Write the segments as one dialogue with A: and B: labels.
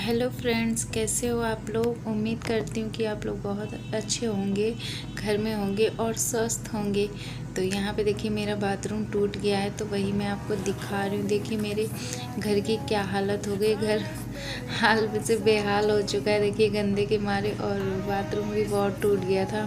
A: Hello friends, कैसे हो आप लोग। उम्मीद करती हूँ कि आप लोग बहुत अच्छे होंगे, घर में होंगे और स्वस्थ होंगे। तो यहाँ पे देखिए मेरा बाथरूम टूट गया है, तो वही मैं आपको दिखा रही हूँ। देखिए मेरे घर की क्या हालत हो गई, घर हाल से बेहाल हो चुका है। देखिए गंदे के मारे, और बाथरूम भी बहुत टूट गया था।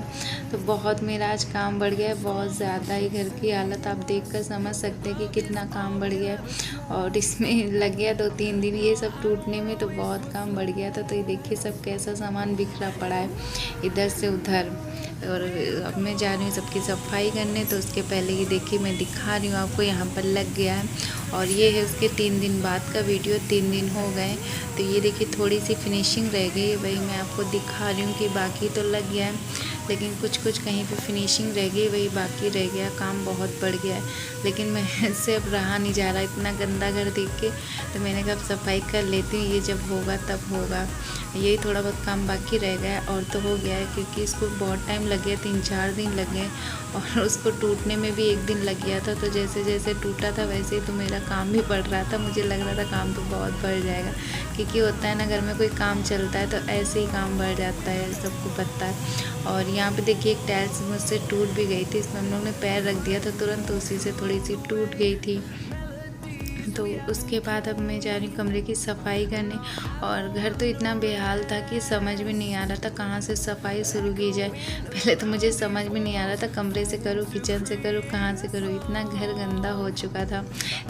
A: तो बहुत मेरा आज काम बढ़ गया है, बहुत ज़्यादा ही। घर की हालत आप देख कर समझ सकते हैं कि कितना काम बढ़ गया है। और इसमें लग गया 2-3 दिन ये सब टूटने में, तो बहुत काम बढ़ गया था। तो ये देखिए सब कैसा सामान बिखरा पड़ा है इधर से उधर। और अब मैं जा रही हूँ सबकी सफाई करने। तो उसके पहले ये देखिए मैं दिखा रही हूँ आपको, यहाँ पर लग गया है। और ये है उसके 3 दिन बाद का वीडियो, 3 दिन हो गए। तो ये देखिए थोड़ी सी फिनिशिंग रह गई है, वही मैं आपको दिखा रही हूँ कि बाकी तो लग गया है, लेकिन कुछ कुछ कहीं पे फिनिशिंग रह गई, वही बाकी रह गया। काम बहुत बढ़ गया है, लेकिन मैं इससे अब रहा नहीं जा रहा इतना गंदा घर देख के। तो मैंने कहा अब सफाई कर लेती हूँ, ये जब होगा तब होगा। यही थोड़ा बहुत काम बाकी रह गया है, और तो हो गया है, क्योंकि इसको बहुत टाइम लग गया, 3-4 दिन लग गए। और उसको टूटने में भी 1 दिन लग गया था। तो जैसे जैसे टूटा था वैसे ही तो मेरा काम भी बढ़ रहा था। मुझे लग रहा था काम तो बहुत बढ़ जाएगा, क्योंकि होता है ना, घर में कोई काम चलता है तो ऐसे ही काम बढ़ जाता है, सबको पता है। और यहाँ पे देखिए एक टाइल्स मुझसे टूट भी गई थी, इसमें हम लोग ने पैर रख दिया था तुरंत, तो उसी से थोड़ी सी टूट गई थी। तो उसके बाद अब मैं जा रही हूँ कमरे की सफाई करने। और घर तो इतना बेहाल था कि समझ में नहीं आ रहा था कहाँ से सफाई शुरू की जाए। पहले तो मुझे समझ में नहीं आ रहा था कमरे से करूँ, किचन से करूँ, कहाँ से करूँ। इतना घर गंदा हो चुका था।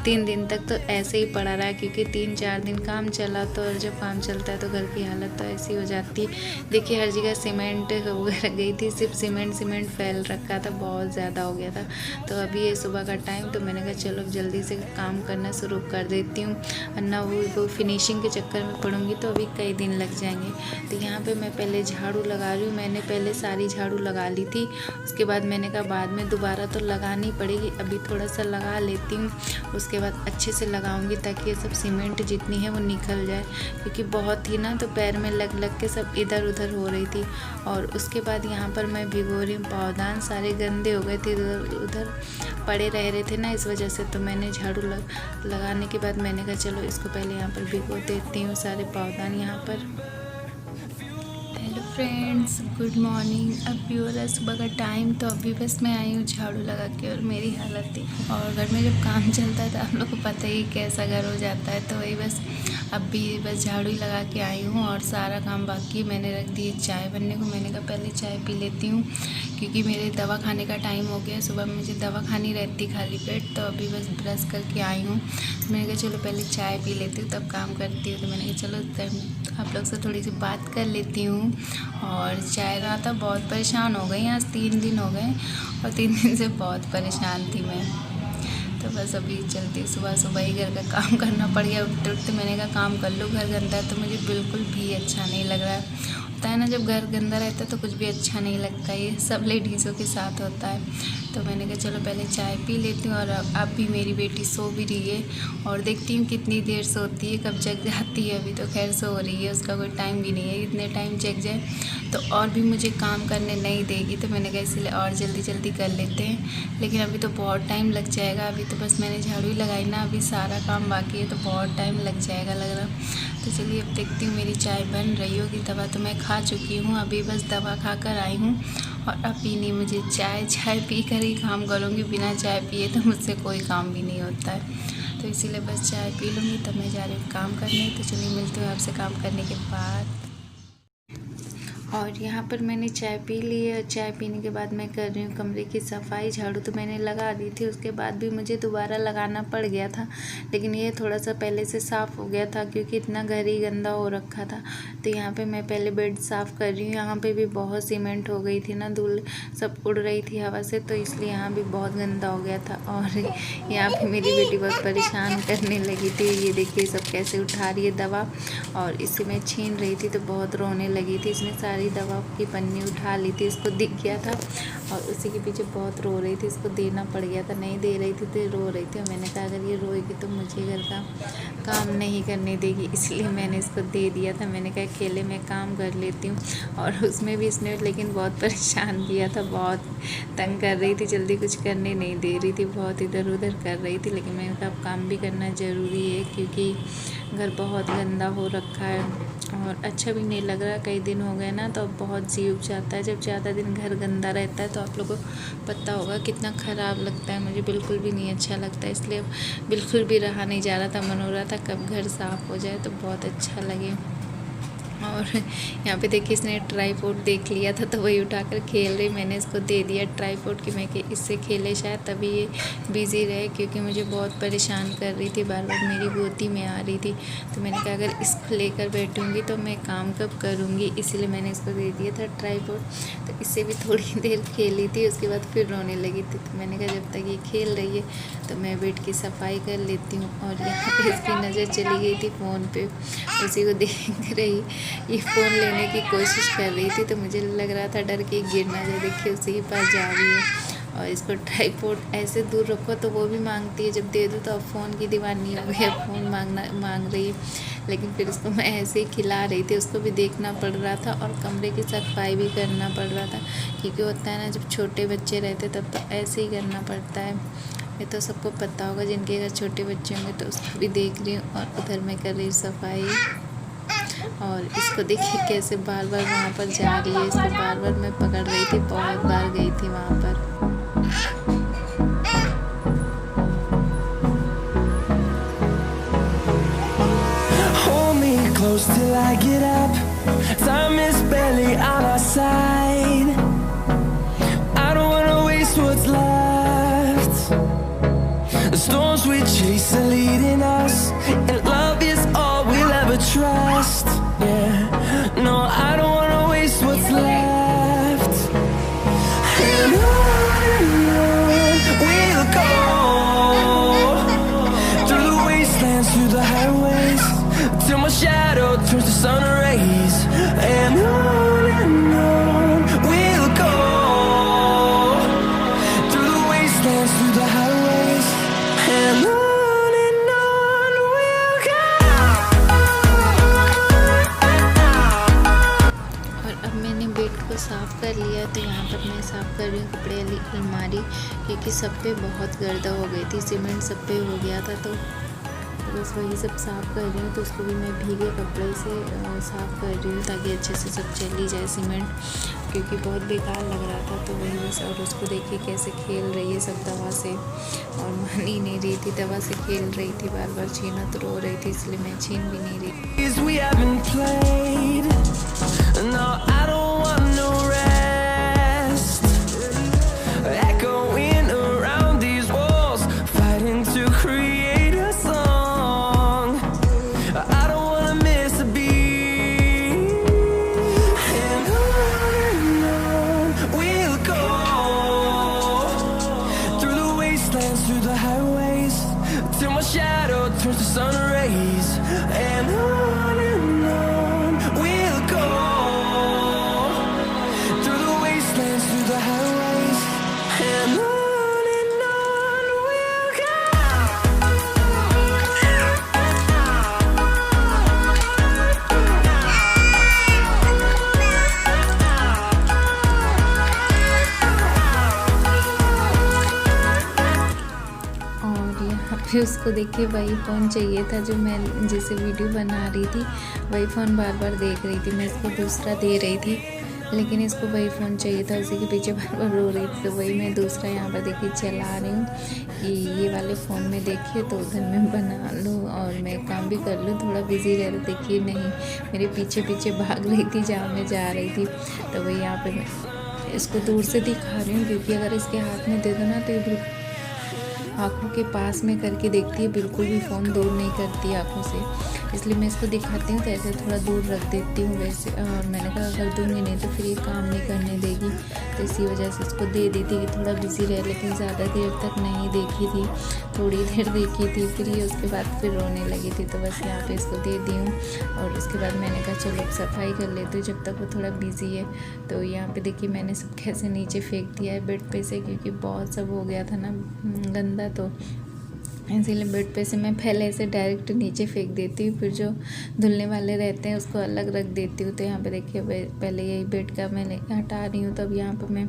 A: 3 दिन तक तो ऐसे ही पड़ा रहा, क्योंकि 3-4 दिन काम चला। तो और जब काम चलता है तो घर की हालत तो ऐसी हो जाती है। देखिए हर जगह सीमेंट वगैरह गई थी, सिर्फ सीमेंट फैल रखा था, बहुत ज़्यादा हो गया था। तो अभी ये सुबह का टाइम, तो मैंने कहा चलो अब जल्दी से काम करना शुरू कर देती हूँ, वरना वो फिनिशिंग के चक्कर में पड़ूंगी तो अभी कई दिन लग जाएंगे। तो यहाँ पे मैं पहले झाड़ू लगा रही हूँ। मैंने पहले सारी झाड़ू लगा ली थी, उसके बाद मैंने कहा बाद में दोबारा तो लगानी पड़ेगी, अभी थोड़ा सा लगा लेती हूँ। उसके बाद अच्छे से लगाऊंगी ताकि ये सब सीमेंट जितनी है वो निकल जाए, क्योंकि बहुत ही ना तो पैर में लग लग के सब इधर उधर हो रही थी। और उसके बाद यहाँ पर मैं भिगो रही हूँ पावदान, सारे गंदे हो गए थे, इधर उधर पड़े रह रहे थे ना, इस वजह से। तो मैंने झाड़ू लगाने के बाद मैंने कहा चलो इसको पहले यहाँ पर भिगो देती हूँ, सारे पावदान यहाँ पर। Hello friends, good morning. अब भी हो रहा है सुबह का टाइम। तो अभी बस मैं आई हूँ झाड़ू लगा के, और मेरी हालत थी। और घर में जब काम चलता है तो आप लोग को पता ही कैसा घर हो जाता है। तो वही बस अब भी बस झाड़ू ही लगा के आई हूँ, और सारा काम बाकी। मैंने रख दी चाय बनने को, मैंने कहा पहले चाय पी लेती हूँ, क्योंकि मेरे दवा खाने का टाइम हो गया। सुबह में मुझे दवा खानी रहती खाली पेट। तो अभी बस ब्रश करके आई हूँ, तो मैंने कहा चलो पहले चाय पी लेती हूँ तब काम करती हूँ। तो मैंने कहा चलो आप लोग से थोड़ी सी बात कर लेती हूँ। और चाय रहा था, बहुत परेशान हो गई। आज 3 दिन हो गए, और 3 दिन से बहुत परेशान थी मैं। तो बस अभी चलती सुबह सुबह ही घर का काम करना पड़ गया। उठते उठते मैंने कहा काम कर लो, घर गंदा है तो मुझे बिल्कुल भी अच्छा नहीं लग रहा है। होता है ना, जब घर गंदा रहता है तो कुछ भी अच्छा नहीं लगता, ये सब लेडीज़ों के साथ होता है। तो मैंने कहा चलो पहले चाय पी लेती हूँ। और अब भी मेरी बेटी सो भी रही है, और देखती हूँ कितनी देर सोती है, कब जग जाती है। अभी तो खैर सो रही है, उसका कोई टाइम भी नहीं है, इतने टाइम जग जाए तो और भी मुझे काम करने नहीं देगी। तो मैंने कहा इसलिए और जल्दी जल्दी कर लेते हैं, लेकिन अभी तो बहुत टाइम लग जाएगा। अभी तो बस मैंने झाड़ू ही लगाई ना, अभी सारा काम बाकी है, तो बहुत टाइम लग जाएगा लग रहा। तो चलिए अब देखती हूँ मेरी चाय बन रही होगी। दवा तो मैं खा चुकी हूँ, अभी बस दवा खा कर आई हूँ, और अब पीनी मुझे चाय पी कर ही काम करूँगी। बिना चाय पिए तो मुझसे कोई काम भी नहीं होता है। तो इसीलिए बस चाय पी लूँगी, तब मैं जा रही हूँ काम करने। तो चलिए मिलती हूँ आपसे काम करने के बाद। और यहाँ पर मैंने चाय पी ली है, और चाय पीने के बाद मैं कर रही हूँ कमरे की सफाई। झाड़ू तो मैंने लगा दी थी, उसके बाद भी मुझे दोबारा लगाना पड़ गया था, लेकिन ये थोड़ा सा पहले से साफ़ हो गया था, क्योंकि इतना घर ही गंदा हो रखा था। तो यहाँ पे मैं पहले बेड साफ़ कर रही हूँ। यहाँ पे भी बहुत सीमेंट हो गई थी ना, धूल सब उड़ रही थी हवा से, तो इसलिए यहाँ भी बहुत गंदा हो गया था। और यहाँ पर मेरी बेटी बहुत परेशान करने लगी थी। ये देखिए सब कैसे उठा रही है दवा, और इसे मैं छीन रही थी तो बहुत रोने लगी थी। इसने सारी दवा की पन्नी उठा ली थी, इसको दिख गया था, और उसी के पीछे बहुत रो रही थी। इसको देना पड़ गया था, नहीं दे रही थी तो रो रही थी। और मैंने कहा अगर ये रोएगी तो मुझे घर का काम नहीं करने देगी, इसलिए मैंने इसको दे दिया था। मैंने कहा अकेले मैं काम कर लेती हूँ। और उसमें भी इसने लेकिन बहुत परेशान किया था, बहुत तंग कर रही थी, जल्दी कुछ करने नहीं दे रही थी, बहुत इधर उधर कर रही थी। लेकिन मैंने कहा अब काम भी करना ज़रूरी है, क्योंकि घर बहुत गंदा हो रखा है और अच्छा भी नहीं लग रहा। कई दिन हो गए ना, तो अब बहुत जी उब जाता है जब ज़्यादा दिन घर गंदा रहता है। तो आप लोगों को पता होगा कितना ख़राब लगता है, मुझे बिल्कुल भी नहीं अच्छा लगता। इसलिए बिल्कुल भी रहा नहीं जा रहा था, मन हो रहा था कब घर साफ़ हो जाए तो बहुत अच्छा लगे। और यहाँ पे देखिए इसने ट्राईपोड देख लिया था तो वही उठाकर खेल रही। मैंने इसको दे दिया ट्राईपोड कि मैं कि इससे खेले, शायद तभी ये बिज़ी रहे, क्योंकि मुझे बहुत परेशान कर रही थी, बार बार मेरी गोदी में आ रही थी। तो मैंने कहा अगर इसको लेकर बैठूँगी तो मैं काम कब करूँगी, इसीलिए मैंने इसको दे दिया था ट्राईपोड। तो इससे भी थोड़ी देर खेली थी, उसके बाद फिर रोने लगी थी। तो मैंने कहा जब तक ये खेल रही है तो मैं बेड की सफाई कर लेती हूँ। और यहाँ पे इसकी नज़र चली गई थी फ़ोन पे, उसी को देख रही, ये फ़ोन लेने की कोशिश कर रही थी। तो मुझे लग रहा था डर के गिर ना जाए। देखिए उसी के पास जा रही है और इसको ट्राईपोड ऐसे दूर रखो तो वो भी मांगती है, जब दे दूँ तो अब फ़ोन की दीवानी हो गई है, फ़ोन मांग रही है। लेकिन फिर उसको मैं ऐसे ही खिला रही थी, उसको भी देखना पड़ रहा था और कमरे की सफाई भी करना पड़ रहा था, क्योंकि होता है ना जब छोटे बच्चे रहते तब तो ऐसे ही करना पड़ता है। ये तो सबको पता होगा, जिनके घर छोटे बच्चे होंगे। तो उसको भी देख रही हूँ और उधर मैं कर रही हूँ सफाई। और इसको देखिए कैसे बार बार वहाँ पर जा रही है, इसको बार बार मैं पकड़ रही थी, बहुत बार गई थी वहाँ पर।
B: Hold me close till I get up. Time is barely on our side. I don't wanna waste what's left. The storms we chase are leading us, and love is all we'll ever trust. Yeah, no, I don't wanna waste what's left. And on we'll go, through the wastelands, through the highways, till my shadow turns to sun rays. And on we'll go, through the wastelands, through the highways, and on we'll go.
A: और अब मैंने bed को साफ़ कर लिया, तो यहाँ पर मैं साफ़ कर रही हूँ कपड़े वाली अलमारी, क्योंकि सब पे बहुत गर्दा हो गई थी, सीमेंट सब पे हो गया था। तो बस वही सब साफ़ कर रही हूँ। तो उसको भी मैं भीगे कपड़े से साफ़ कर रही हूँ, ताकि अच्छे से सब चली जाए सीमेंट, क्योंकि बहुत बेकार लग रहा था। तो वही बस। और उसको देखिए कैसे खेल रही है सब दवा से, और मान ही नहीं रही थी, दवा से खेल रही थी, बार बार छीना तो रो रही थी, इसलिए मैं छीन भी नहीं रही।
B: We haven't played. No, I don't want no rest. Echoing around these walls, fighting to create a song. I don't wanna miss a beat. And on we'll go, through the wastelands, through the highways, till my shadow turns to sun rays. And on we'll go, through the wastelands, through the highways, and on we'll go.
A: और यहाँ पे उसको देखिए वही phone चाहिए था जो मैं जिसे वीडियो बना रही थी, वही फ़ोन बार बार देख रही थी। मैं इसको दूसरा दे रही थी, लेकिन इसको वही फ़ोन चाहिए था, उसी के पीछे बार बार रो रही थी। तो वही मैं दूसरा यहाँ पर देखिए चला रही हूँ कि ये वाले फ़ोन में देखिए तो उधर मैं बना लूँ और मैं काम भी कर लूँ, थोड़ा बिज़ी रह रही। देखिए नहीं, मेरे पीछे पीछे भाग रही थी जहाँ मैं जा रही थी। तो वही यहाँ पर मैं इसको दूर से दिखा रही हूँ, क्योंकि अगर इसके हाथ में दे दो ना तो ये बिल्कुल आँखों के पास में करके देखती है, बिल्कुल भी फ़ोन दूर नहीं करती आँखों से। इसलिए मैं इसको दिखाती हूँ तो ऐसे थोड़ा दूर रख देती हूँ वैसे। और मैंने कहा अगर दूँगी नहीं तो फिर ये काम नहीं करने देगी, तो इसी वजह से इसको दे दी थी कि थोड़ा बिज़ी रहे। लेकिन ज़्यादा देर तक नहीं देखी थी, थोड़ी देर देखी थी, फिर ये उसके बाद फिर रोने लगी थी। तो बस यहाँ पे इसको दे दी हूँ। और उसके बाद मैंने कहा चलो सफाई कर लेती हूँ जब तक वो थोड़ा बिज़ी है। तो यहाँ पे देखिए मैंने सब कैसे नीचे फेंक दिया है बेड पे से, क्योंकि बहुत सब हो गया था ना गंदा। तो इसीलिए बेड पे से मैं पहले ऐसे डायरेक्ट नीचे फेंक देती हूँ, फिर जो धुलने वाले रहते हैं उसको अलग रख देती हूँ। तो यहाँ पे देखिए पहले यही बेड का मैं हटा रही हूँ। तब यहाँ पे मैं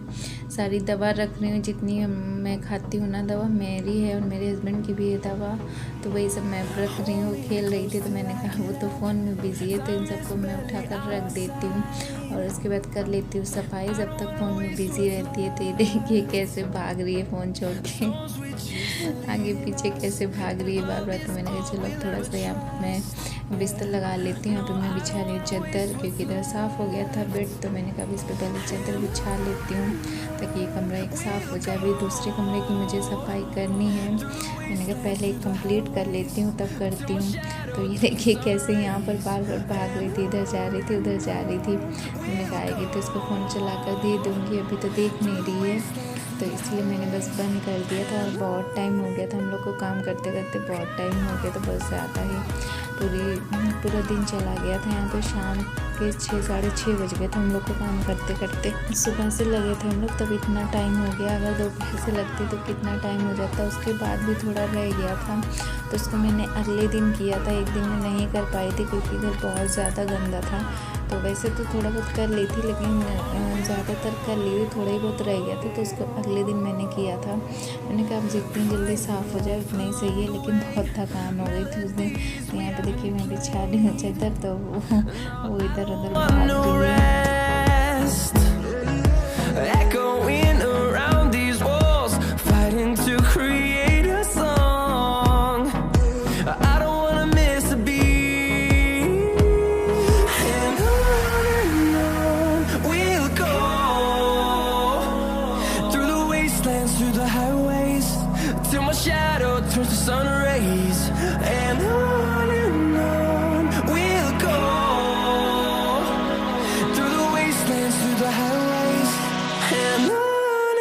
A: सारी दवा रख रही हूँ, जितनी मैं खाती हूँ ना दवा मेरी है और मेरे हस्बैंड की भी है दवा, तो वही सब मैं रख रही हूँ। खेल रही थी तो मैंने कहा वो तो फ़ोन में बिज़ी है, तो इन सबको मैं उठा कर रख देती हूँ और उसके बाद कर लेती हूँ सफाई जब तक फ़ोन में बिज़ी रहती है। तो ये देखिए कैसे भाग रही है फ़ोन छोड़ के, आगे पीछे कैसे भाग रही है बार बार। तो मैंने कहा चलो थोड़ा सा यहाँ पर मैं बिस्तर लगा लेती हूँ। यहाँ पर मैं बिछा रही हूँ चादर, क्योंकि इधर साफ़ हो गया था बेड, तो मैंने कहा इस पर पहले चादर बिछा लेती हूँ ताकि ये कमरा एक साफ़ हो जाए। अभी दूसरे कमरे की मुझे सफाई करनी है, मैंने कहा पहले एक कंप्लीट कर लेती हूँ तब करती हूँ। तो ये देखिए कैसे यहाँ पर बार बार भाग रही थी, इधर जा रही थी उधर जा रही थी। मैंने कहा आएगी तो इसको फ़ोन चला कर दे दूँगी, अभी तो देख नहीं रही है, तो इसलिए मैंने बस बंद कर दिया था। और बहुत टाइम हो गया था हम लोग को काम करते करते, बहुत टाइम हो गया, तो बहुत ज़्यादा ही पूरा दिन चला गया था। यहाँ पे शाम के 6 साढ़े 6 बज गए थे हम लोग को काम करते करते। सुबह से लगे थे हम लोग तब इतना टाइम हो गया, अगर दोपहर से लगते तो कितना टाइम हो जाता। उसके बाद भी थोड़ा रह गया था तो उसको मैंने अगले दिन किया था, एक दिन में नहीं कर पाई थी क्योंकि घर बहुत ज़्यादा गंदा था। तो वैसे तो थोड़ा बहुत कर ली थी, लेकिन ज़्यादातर कर ली थी, थोड़ा ही बहुत रह गया था, तो उसको अगले दिन मैंने किया था। मैंने कहा अब जितनी जल्दी साफ़ हो जाए उतना ही सही है, लेकिन बहुत थकान हो गई थी उस दिन। तो यहाँ पे देखिए मैं बिछा रही हूँ चादर, तो वो इधर उधर भाग रही है।
B: Echoing around these walls, fighting to create a song. I don't wanna miss a beat, and on we'll go through the wastelands, through the highways, till my shadow turns to sun rays, and on we'll go through the wastelands, through the highways, and on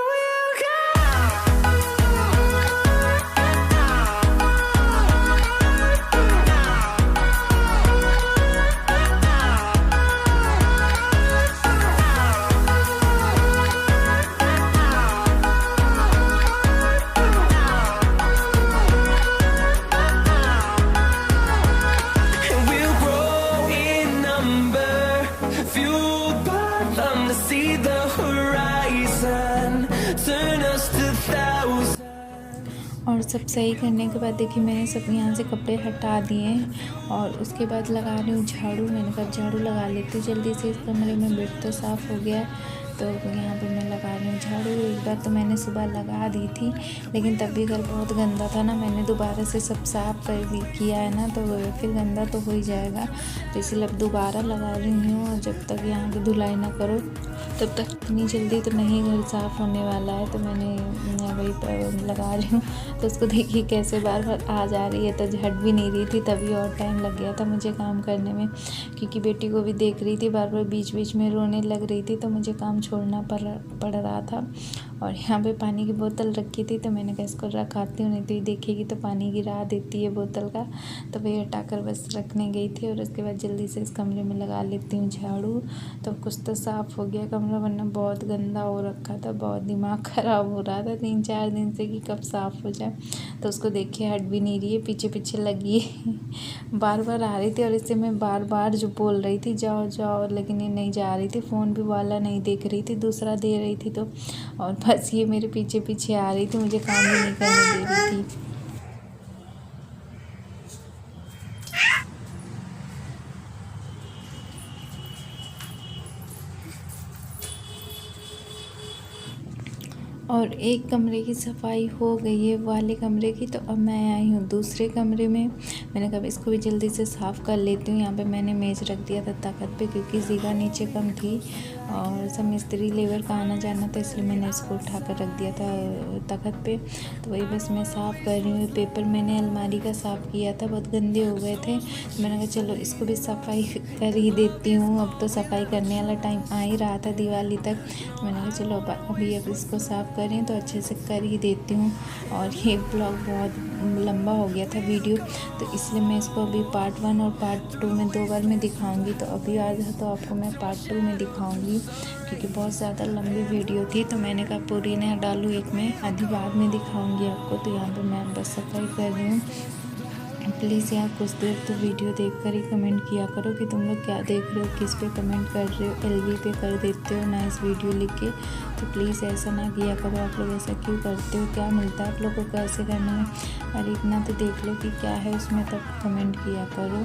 B: we'll go. And we'll grow in number, fueled by them to see the horizon, turn us to thousands.
A: और सब सही करने के बाद देखिए मैंने सब यहाँ से कपड़े हटा दिए और उसके बाद लगा रही हूँ झाड़ू। मैंने कहा झाड़ू लगा लेती जल्दी से, इस कमरे में बेड तो साफ़ हो गया है, तो यहाँ पे मैं लगा रही हूँ झाड़ू। एक बार तो मैंने सुबह लगा दी थी, लेकिन तब भी घर बहुत गंदा था ना, मैंने दोबारा से सब साफ़ किया है ना, तो फिर गंदा तो हो ही जाएगा, तो इसलिए अब दोबारा लगा रही हूँ। और जब तक यहाँ की धुलाई ना करो तब तक इतनी जल्दी तो नहीं घर साफ़ होने वाला है, तो मैंने वही लगा रही हूँ। तो उसको देखिए कैसे बार बार आ जा रही है, तो झट भी नहीं रही थी, तभी और टाइम लग गया था मुझे काम करने में, क्योंकि बेटी को भी देख रही थी, बार बार बीच बीच में रोने लग रही थी, तो मुझे काम छोड़ना पड़ रहा था। और यहाँ पे पानी की बोतल रखी थी, तो मैंने कहा इसको रखाती हूँ, नहीं तो ये देखेगी तो पानी गिरा देती है बोतल का, तो वही हटाकर बस रखने गई थी। और उसके बाद जल्दी से इस कमरे में लगा लेती हूँ झाड़ू, तो कुछ तो साफ़ हो गया कमरा, वरना बहुत गंदा हो रखा था, बहुत दिमाग ख़राब हो रहा था 3-4 दिन से कि कब साफ़ हो जाए। तो उसको देखिए हट भी नहीं रही है, पीछे पीछे लगी है बार बार आ रही थी, और इससे मैं बार बार जो बोल रही थी जाओ जाओ, लेकिन ये नहीं जा रही थी, फ़ोन भी वाला नहीं देख रही थी, दूसरा दे रही थी, तो और बस ये मेरे पीछे पीछे आ रही थी, मुझे काम भी नहीं करने दे रही थी। और एक कमरे की सफाई हो गई है वाले कमरे की, तो अब मैं आई हूँ दूसरे कमरे में। मैंने कहा इसको भी जल्दी से साफ़ कर लेती हूँ। यहाँ पे मैंने मेज़ रख दिया था तख़्त पे, क्योंकि जगह नीचे कम थी और सब मिस्त्री लेबर का आना जाना था, इसलिए मैंने इसको उठा कर रख दिया था तख़्त पे। तो वही बस मैं साफ़ कर रही हूँ। पेपर मैंने अलमारी का साफ़ किया था, बहुत गंदे हो गए थे, तो मैंने कहा चलो इसको भी सफाई कर ही देती हूँ। अब तो सफाई करने वाला टाइम आ ही रहा था दिवाली तक, तो मैंने कहा चलो अभी अब इसको साफ़ करें तो अच्छे से कर ही देती हूँ। और ये ब्लॉग बहुत लंबा हो गया था वीडियो, तो इसलिए मैं इसको अभी पार्ट 1 और पार्ट 2 में 2 बार में दिखाऊंगी। तो अभी आज है तो आपको मैं पार्ट 2 में दिखाऊंगी, क्योंकि बहुत ज़्यादा लंबी वीडियो थी तो मैंने कहा पूरी ना डालूँ एक में, आधी बाद में दिखाऊंगी आपको। तो यहाँ पर मैं बस सफाई कर रही हूँ। प्लीज़ यार कुछ देर तो वीडियो देखकर ही कमेंट किया करो कि तुम लोग क्या देख रहे हो, किस पे कमेंट कर रहे हो, एलवी पे कर देते हो नाइस वीडियो लिख के। तो प्लीज़ ऐसा ना किया करो। आप लोग ऐसा क्यों करते हो? क्या मिलता है आप लोग को कैसे करने में? और इतना तो देख लो कि क्या है उसमें, तब कमेंट किया करो।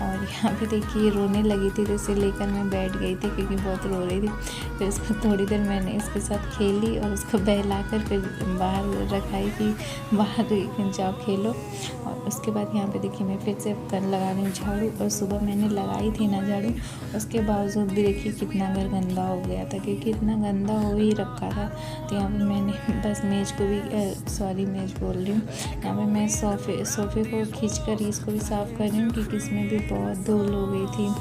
A: और यहाँ पे देखिए रोने लगी थी तो इसे लेकर मैं बैठ गई थी क्योंकि बहुत रो रही थी। फिर उसको थोड़ी देर मैंने इसके साथ खेली और उसको बहलाकर फिर बाहर रखाई कि बाहर जाओ खेलो। और उसके बाद यहाँ पे देखिए मैं फिर से कर लगा रही हूँ झाड़ू। और सुबह मैंने लगाई थी ना झाड़ू, उसके बावजूद भी देखिए कितना घर गंदा हो गया था, क्योंकि इतना गंदा हो ही रखा था। तो यहाँ पे मैंने बस मेज़ को भी मेज़ बोल रही हूँ, यहाँ पे मैं सोफ़े को खींच कर इसको भी साफ़ कर रही हूँ, क्योंकि इसमें भी बहुत धूल हो गई थी।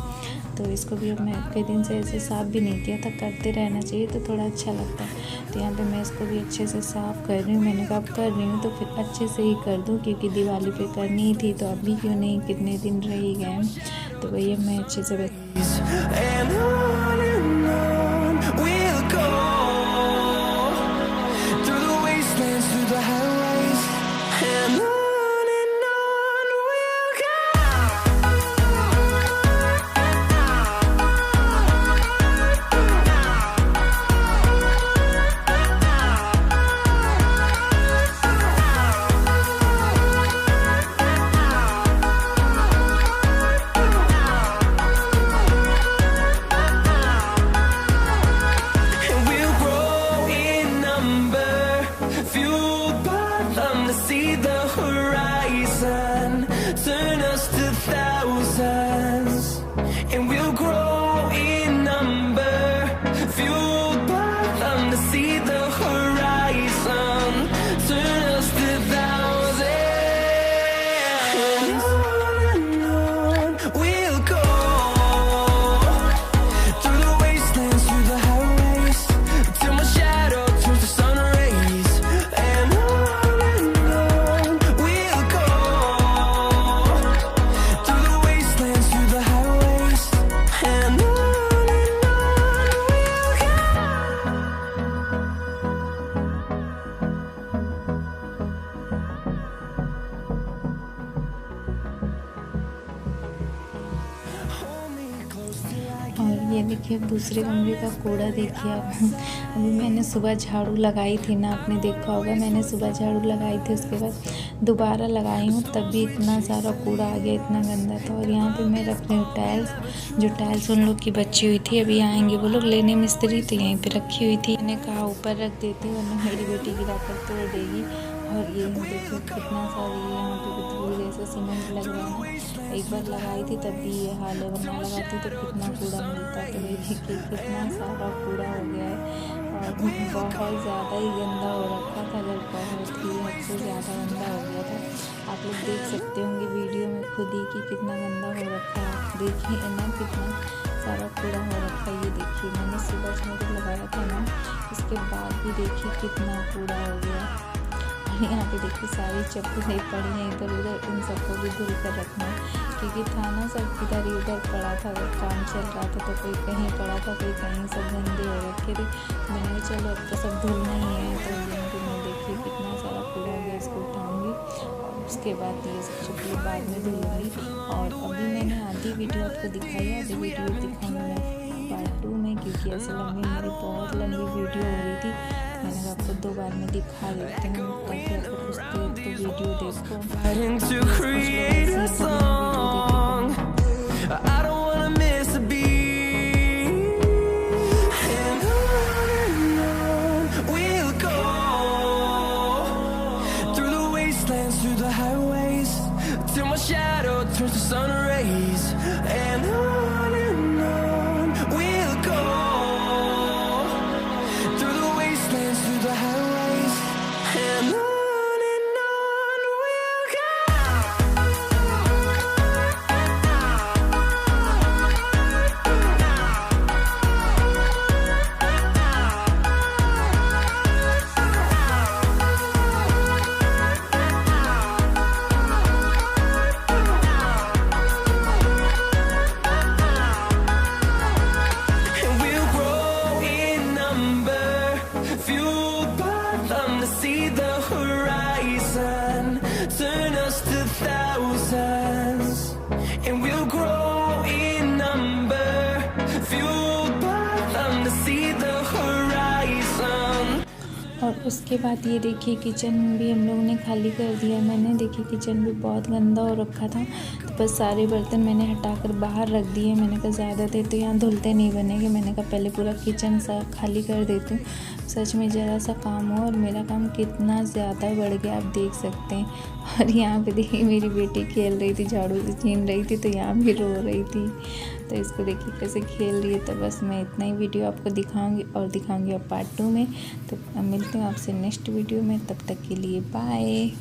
A: तो इसको भी अब मैं कई दिन से ऐसे साफ़ भी नहीं किया था, करते रहना चाहिए तो थोड़ा अच्छा लगता है। तो यहाँ पे मैं इसको भी अच्छे से साफ़ कर रही हूँ। मैंने कहा अब कर रही हूँ तो फिर अच्छे से ही कर दूँ, क्योंकि दिवाली पे करनी ही थी तो अभी क्यों नहीं, कितने दिन रह ही गए। तो वही अब मैं अच्छे से
B: see the horizon, turn us to thousands, and we'll grow in number, fueled by them to see the horizon, turn us to thousands, and on we'll go, through the wastelands, through the highways, till my shadow turns to sun rays, and
A: और ये देखिए दूसरे कमरे का कूड़ा देखिए आप। अभी मैंने सुबह झाड़ू लगाई थी ना, आपने देखा होगा मैंने सुबह झाड़ू लगाई थी, उसके बाद दोबारा लगाई हूँ तब भी इतना सारा कूड़ा आ गया, इतना गंदा था। और यहाँ पे मैं रख रही हूँ टाइल्स, जो टाइल्स उन लोग की बची हुई थी, अभी आएंगे वो लोग लेने मिस्त्री, तो यहीं पे रखी हुई थी। मैंने कहा ऊपर रख देती वरना मेरी बेटी गिरा कर तोड़ देगी। और ये देखिए कितना सारी यहाँ पे धूल जैसे सीमेंट लग रहा है ना, एक बार लगाई थी तब भी ये हाल है, वरना लगाती तो कितना कूड़ा मिलता। तो ये देखिए कितना सारा कूड़ा हो गया है और बहुत ज़्यादा ही गंदा हो रखा था, अगर बहुत ही हद से ज़्यादा गंदा हो गया था। आप लोग देख सकते होंगे वीडियो में खुद ही कि कितना गंदा हो रखा है। देखिए ना कितना सारा कूड़ा हो रखा है। ये देखिए मैंने सुबह झाड़ू लगाया था ना, इसके बाद भी देखिए कितना कूड़ा हो गया। यहाँ पे देखिए सारी चप्पलें पड़ी हैं इधर उधर, इन सबको भी धुल कर रखना, क्योंकि था ना सब इधर उधर पड़ा था, काम चल रहा था तो कोई कहीं पड़ा था कोई कहीं, सब गंदे हो रखे थे। मैंने कहा चलो अब तो सब धुलना ही है। तो यहाँ पे मैं देखिए कितना सारा कूड़ा हो गया, इसको उठाऊँगी और उसके बाद ये सब चप्पलें बाद में धुलूँगी। और अभी मैंने आधी वीडियो आपको दिखाई है, आधी वीडियो दिखाऊँगी मैं पार्ट 2 में, क्योंकि ऐसे लंबी मेरी बहुत लंबी वीडियो हो रही थी। मैंने आपको 2 बार में दिखा देती हूँ ताकि आपको कुछ देर तो वीडियो देखो।
B: Through the highways, till my shadow turns to sun rays, and on we'll go, through the wastelands, through the highways, and on we'll go.
A: और उसके बाद ये देखिए किचन भी हम लोगों ने खाली कर दिया। मैंने देखिए किचन भी बहुत गंदा हो रखा था, तो बस सारे बर्तन मैंने हटाकर बाहर रख दिए। मैंने कहा ज़्यादा देर तो यहाँ धुलते नहीं बनेंगे, मैंने कहा पहले पूरा किचन सा खाली कर देती हूँ। सच में ज़रा सा काम हो और मेरा काम कितना ज़्यादा बढ़ गया, आप देख सकते हैं। और यहाँ पे देखिए मेरी बेटी खेल रही थी, झाड़ू से छीन रही थी, तो यहाँ भी रो रही थी। तो इसको देखिए कैसे खेल रही है। तो बस मैं इतना ही वीडियो आपको दिखाऊंगी और दिखाऊंगी अब पार्ट 2 में। तो मिलती हूँ आपसे नेक्स्ट वीडियो में, तब तक के लिए बाय।